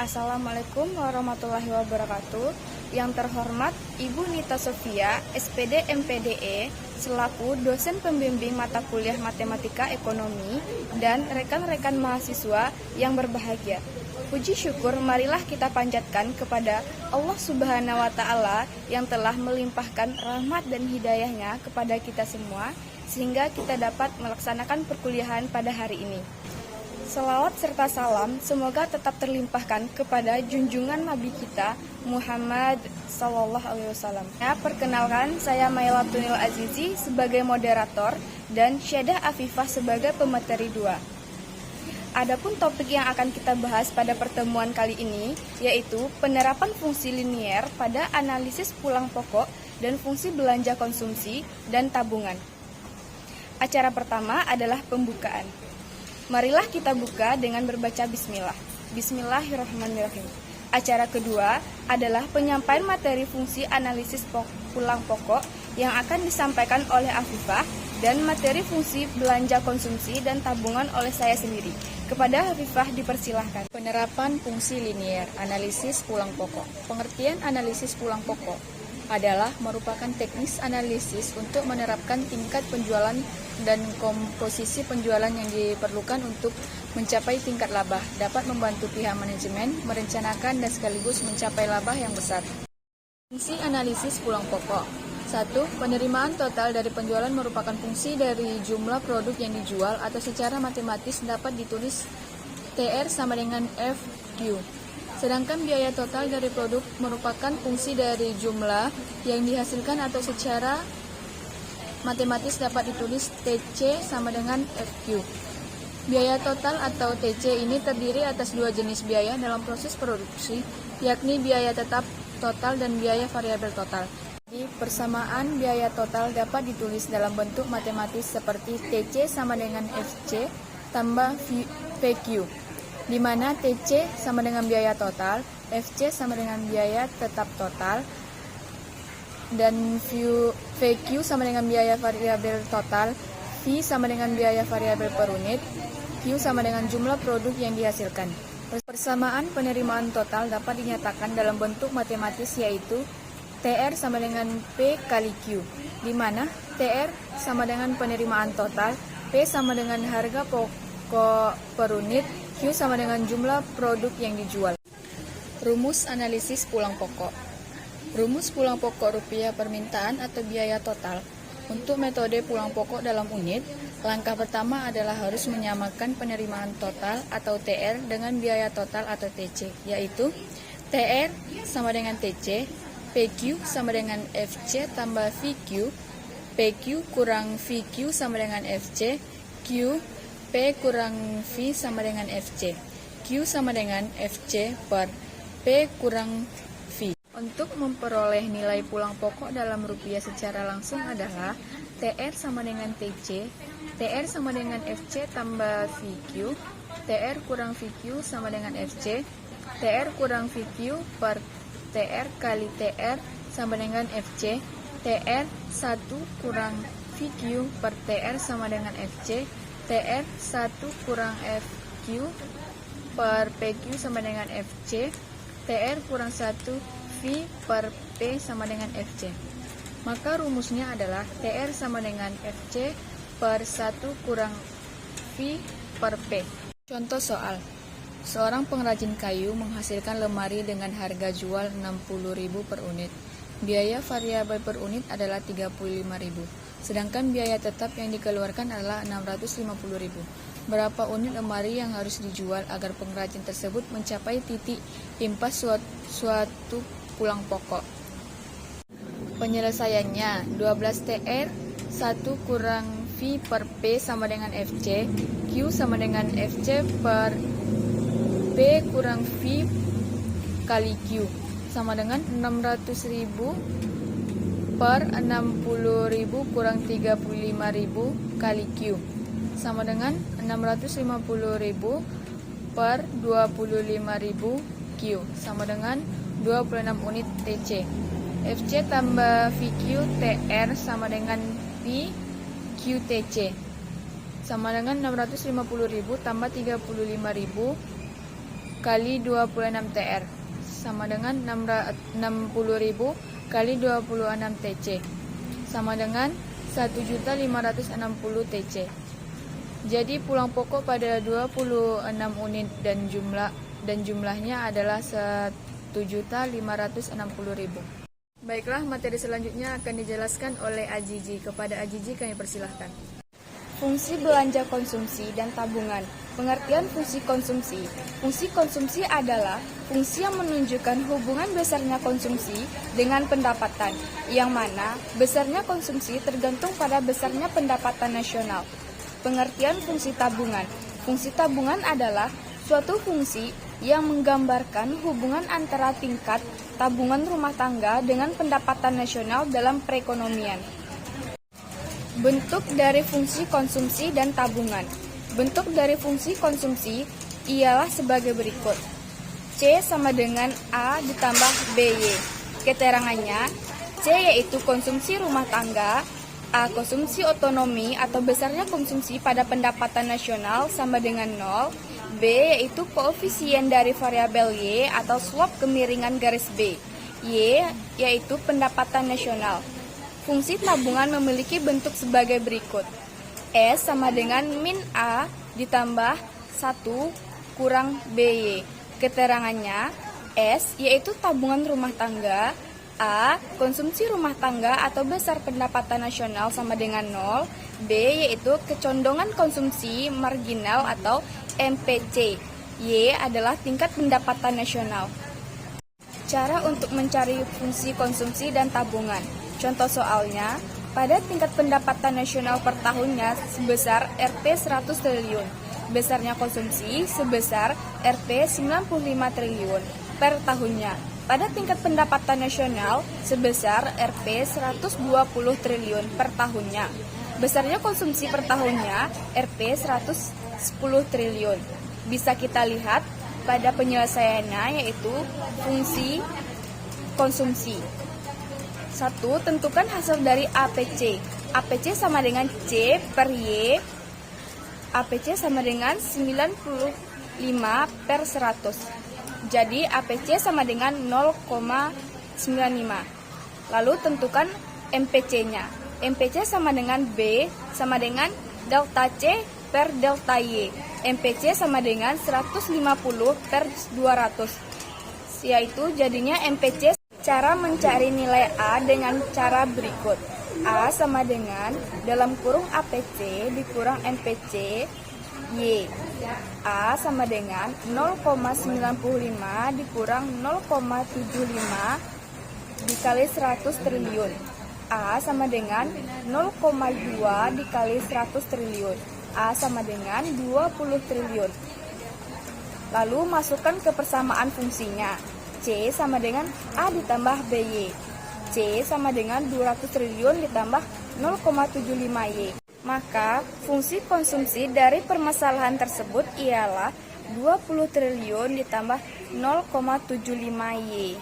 Assalamualaikum warahmatullahi wabarakatuh. Yang terhormat Ibu Nita Sofia, SPD MPDE, selaku dosen pembimbing mata kuliah Matematika Ekonomi, dan rekan-rekan mahasiswa yang berbahagia. Puji syukur marilah kita panjatkan kepada Allah Subhanahu wa Ta'ala yang telah melimpahkan rahmat dan hidayahnya kepada kita semua, sehingga kita dapat melaksanakan perkuliahan pada hari ini. Selawat serta salam semoga tetap terlimpahkan kepada junjungan Nabi kita Muhammad SAW. Perkenalkan, saya Mailatunil Azizi sebagai moderator dan Syedah Afifah sebagai pemateri 2. Adapun topik yang akan kita bahas pada pertemuan kali ini yaitu penerapan fungsi linier pada analisis pulang pokok dan fungsi belanja konsumsi dan tabungan. Acara pertama adalah pembukaan. Marilah kita buka dengan berbaca bismillah. Bismillahirrahmanirrahim. Acara kedua adalah penyampaian materi fungsi analisis pulang pokok yang akan disampaikan oleh Afifah dan materi fungsi belanja konsumsi dan tabungan oleh saya sendiri. Kepada Afifah dipersilahkan. Penerapan fungsi linier, analisis pulang pokok. Pengertian analisis pulang pokok adalah merupakan teknis analisis untuk menerapkan tingkat penjualan dan komposisi penjualan yang diperlukan untuk mencapai tingkat laba, dapat membantu pihak manajemen merencanakan dan sekaligus mencapai laba yang besar. Fungsi analisis pulang pokok. 1. Penerimaan total dari penjualan merupakan fungsi dari jumlah produk yang dijual atau secara matematis dapat ditulis TR sama dengan FQ. Sedangkan biaya total dari produk merupakan fungsi dari jumlah yang dihasilkan atau secara matematis dapat ditulis TC sama dengan FQ. Biaya total atau TC ini terdiri atas dua jenis biaya dalam proses produksi, yakni biaya tetap total dan biaya variabel total. Di persamaan biaya total dapat ditulis dalam bentuk matematis seperti TC sama dengan FC tambah PQ, di mana TC sama dengan biaya total, FC sama dengan biaya tetap total, dan VQ sama dengan biaya variabel total, V sama dengan biaya variabel per unit, Q sama dengan jumlah produk yang dihasilkan. Persamaan penerimaan total dapat dinyatakan dalam bentuk matematis yaitu TR sama dengan P kali Q, di mana TR sama dengan penerimaan total, P sama dengan harga pokok per unit, Q sama dengan jumlah produk yang dijual. Rumus analisis pulang pokok. Rumus pulang pokok rupiah permintaan atau biaya total. Untuk metode pulang pokok dalam unit, langkah pertama adalah harus menyamakan penerimaan total atau TR dengan biaya total atau TC, yaitu TR sama dengan TC, PQ sama dengan FC tambah VQ, PQ kurang VQ sama dengan FC, Q, P kurang V sama dengan FC, Q sama dengan FC per P kurang V. Untuk memperoleh nilai pulang pokok dalam rupiah secara langsung adalah TR sama dengan TC, TR sama dengan FC tambah VQ, TR kurang VQ sama dengan FC, TR kurang VQ per TR kali TR sama dengan FC, TR 1 kurang VQ per TR sama dengan FC, TR 1 kurang FQ per PQ sama dengan FC, TR kurang 1 V per P sama dengan FC. Maka rumusnya adalah TR sama dengan FC per 1 kurang V per P. Contoh soal. Seorang pengrajin kayu menghasilkan lemari dengan harga jual 60.000 per unit. Biaya variabel per unit adalah 35.000. Sedangkan biaya tetap yang dikeluarkan adalah 650.000. Berapa unit lemari yang harus dijual agar pengrajin tersebut mencapai titik impas suatu pulang pokok? Penyelesaiannya 12 TR 1 kurang V per P sama dengan FC, Q sama dengan FC per P kurang V kali Q sama dengan 600.000 per 60.000 kurang 35.000 kali Q sama dengan 650.000 per 25.000 Q sama dengan 26 unit TC. FC tambah VQ TR sama dengan V QTC sama dengan 650.000 tambah 35.000 kali 26 TR sama dengan 60.000 kali 26 TC sama dengan 1.560 TC. Jadi pulang pokok pada 26 unit dan jumlahnya adalah 1.560.000. Baiklah, materi selanjutnya akan dijelaskan oleh Ajiji. Kepada Ajiji kami persilahkan. Fungsi belanja konsumsi dan tabungan. Pengertian fungsi konsumsi. Fungsi konsumsi adalah fungsi yang menunjukkan hubungan besarnya konsumsi dengan pendapatan, yang mana besarnya konsumsi tergantung pada besarnya pendapatan nasional. Pengertian fungsi tabungan. Fungsi tabungan adalah suatu fungsi yang menggambarkan hubungan antara tingkat tabungan rumah tangga dengan pendapatan nasional dalam perekonomian. Bentuk dari fungsi konsumsi dan tabungan. Bentuk dari fungsi konsumsi ialah sebagai berikut. C sama dengan A ditambah BY. Keterangannya, C yaitu konsumsi rumah tangga, A konsumsi otonomi atau besarnya konsumsi pada pendapatan nasional sama dengan 0, B yaitu koefisien dari variabel Y atau swap kemiringan garis B, Y yaitu pendapatan nasional. Fungsi tabungan memiliki bentuk sebagai berikut. S sama dengan min A ditambah 1 kurang BY. Keterangannya, S yaitu tabungan rumah tangga, A konsumsi rumah tangga atau besar pendapatan nasional sama dengan 0, B yaitu kecondongan konsumsi marginal atau MPC, Y adalah tingkat pendapatan nasional. Cara untuk mencari fungsi konsumsi dan tabungan. Contoh soalnya, pada tingkat pendapatan nasional per tahunnya sebesar Rp 100 triliun, besarnya konsumsi sebesar Rp 95 triliun per tahunnya. Pada tingkat pendapatan nasional sebesar Rp 120 triliun per tahunnya, besarnya konsumsi per tahunnya Rp 110 triliun. Bisa kita lihat pada penyelesaiannya yaitu fungsi konsumsi. 1. Tentukan hasil dari APC. APC sama dengan C per Y. APC sama dengan 95 per 100. Jadi APC sama dengan 0,95. Lalu tentukan MPC-nya. MPC sama dengan B sama dengan delta C per delta Y. MPC sama dengan 150 per 200. Yaitu jadinya MPC. Cara mencari nilai A dengan cara berikut. A sama dengan dalam kurung APC dikurang MPC Y. A sama dengan 0,95 dikurang 0,75 dikali 100 triliun. A sama dengan 0,2 dikali 100 triliun. A sama dengan 20 triliun. Lalu masukkan ke persamaan fungsinya. C sama dengan A ditambah BY. C sama dengan 200 triliun ditambah 0,75Y. Maka fungsi konsumsi dari permasalahan tersebut ialah 20 triliun ditambah 0,75Y.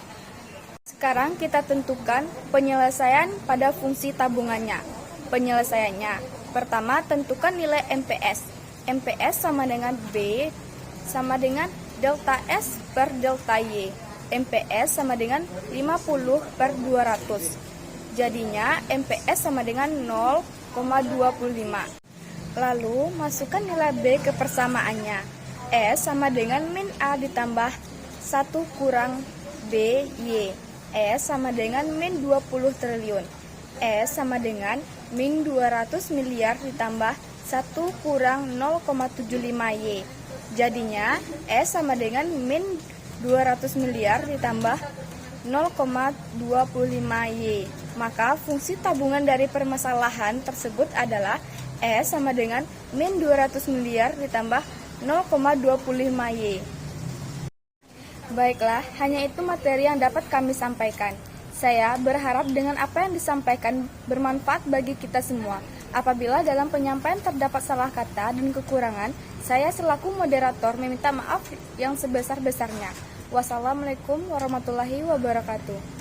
Sekarang kita tentukan penyelesaian pada fungsi tabungannya. Penyelesaiannya, pertama tentukan nilai MPS. MPS sama dengan B sama dengan delta S per delta Y. MPS sama dengan 50 per 200. Jadinya MPS sama dengan 0,25. Lalu masukkan nilai B ke persamaannya. S sama dengan min A ditambah 1 kurang BY. S sama dengan min 20 triliun. S sama dengan min 200 miliar ditambah 1 kurang 0,75Y. Jadinya S sama dengan min 200 miliar ditambah 0,25Y. Maka fungsi tabungan dari permasalahan tersebut adalah S sama dengan min 200 miliar ditambah 0,25Y. Baiklah, hanya itu materi yang dapat kami sampaikan. Saya berharap dengan apa yang disampaikan bermanfaat bagi kita semua. Apabila dalam penyampaian terdapat salah kata dan kekurangan, saya selaku moderator meminta maaf yang sebesar-besarnya. Wassalamualaikum warahmatullahi wabarakatuh.